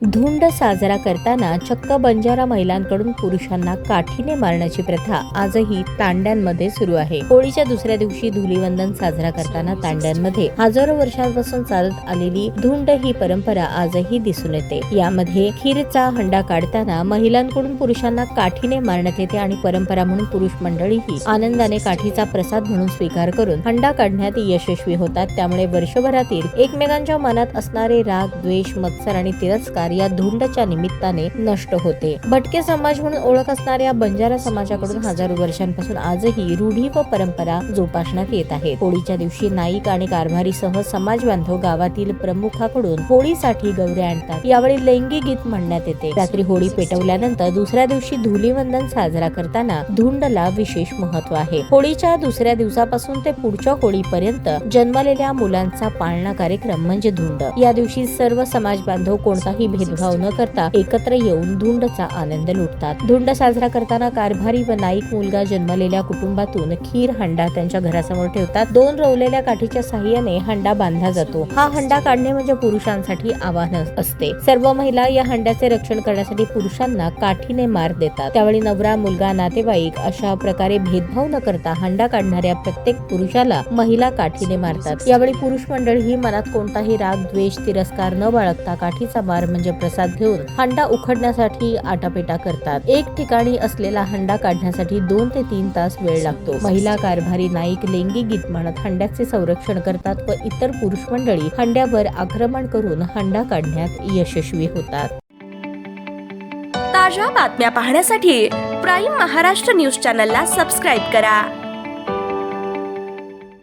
धुंड साजरा करताना चक्क बंजारा महिलांकडून पुरुषांना काठीने मारण्याची प्रथा आजही तांड्यांमध्ये सुरू आहे। होळीच्या दुसऱ्या दिवशी धुलीवंदन साजरा करताना तांड्यांमध्ये हजारो वर्षांपासून चालत आलेली धुंड ही परंपरा आजही दिसून येते। यामध्ये खीरचा हंडा काढताना महिलांकडून पुरुषांना काठीने मारण्यात येते आणि परंपरा म्हणून पुरुष मंडळीही आनंदाने काठीचा प्रसाद म्हणून स्वीकार करून हंडा काढण्यात यशस्वी होतात। त्यामुळे वर्षभरातील एकमेकांच्या मनात असणारे राग, द्वेष, मत्सर आणि तिरस्कार या धुंडच्या निमित्ताने नष्ट होते। भटके समाज म्हणून ओळख असणाऱ्या बंजारा समाजाकडून हजारो वर्षांपासून आजही रूढी व परंपरा जोपासण्यात येत आहेत। होळीच्या दिवशी नाईक आणि कारभारीसह समाज बांधव गावातील प्रमुखाकडून होळीसाठी गौऱ्या आणतात। यावेळी लैंगिक गीत म्हणण्यात येते। रात्री होळी पेटवल्यानंतर दुसऱ्या दिवशी धुलीवंदन साजरा करताना धुंडला विशेष महत्व आहे। होळीच्या दुसऱ्या दिवसापासून ते पुढच्या होळीपर्यंत जन्मलेल्या मुलांचा पाळणा कार्यक्रम म्हणजे धुंड। या दिवशी सर्व समाज बांधव कोणताही भेदभाव न करता एकत्र येऊन धुंडचा आनंद लुटतात। धुंड साजरा करताना कारभारी व नाईक मुलगा जन्मलेल्या कुटुंबातून खीर हंडा त्यांच्या घरासमोर ठेवतात। 2 रोवलेल्या काठीच्या साहाय्याने हंडा बांधला जातो। हा हंडा काढणे म्हणजे पुरुषांसाठी आव्हान असते। सर्व महिला या हंड्याचे रक्षण करण्यासाठी पुरुषांना काठीने मार देतात। त्यावेळी नवरा, मुलगा, नातेवाईक अशा प्रकारे भेदभाव न करता हंडा काढणाऱ्या प्रत्येक पुरुषाला महिला काठीने मारतात। यावेळी पुरुष मंडळी ही मनात कोणताही राग, द्वेष, तिरस्कार न बाळगता काठीचा मार म्हणजे प्रसाद घेऊन हंडा उखडण्यासाठी आटापेटा करतात। एक ठिकाणी असलेला हंडा काढण्यासाठी 2 ते 3 तास वेळ लागतो। महिला, कारभारी, नाईक लैंगिक गीत म्हणत हंड्याचे संरक्षण करतात व इतर पुरुष मंडळी हंड्यावर आक्रमण करून हंडा काढण्यात यशस्वी होतात। ताज्या बातम्या पाहण्यासाठी प्राईम महाराष्ट्र न्यूज चॅनलला सबस्क्राईब करा।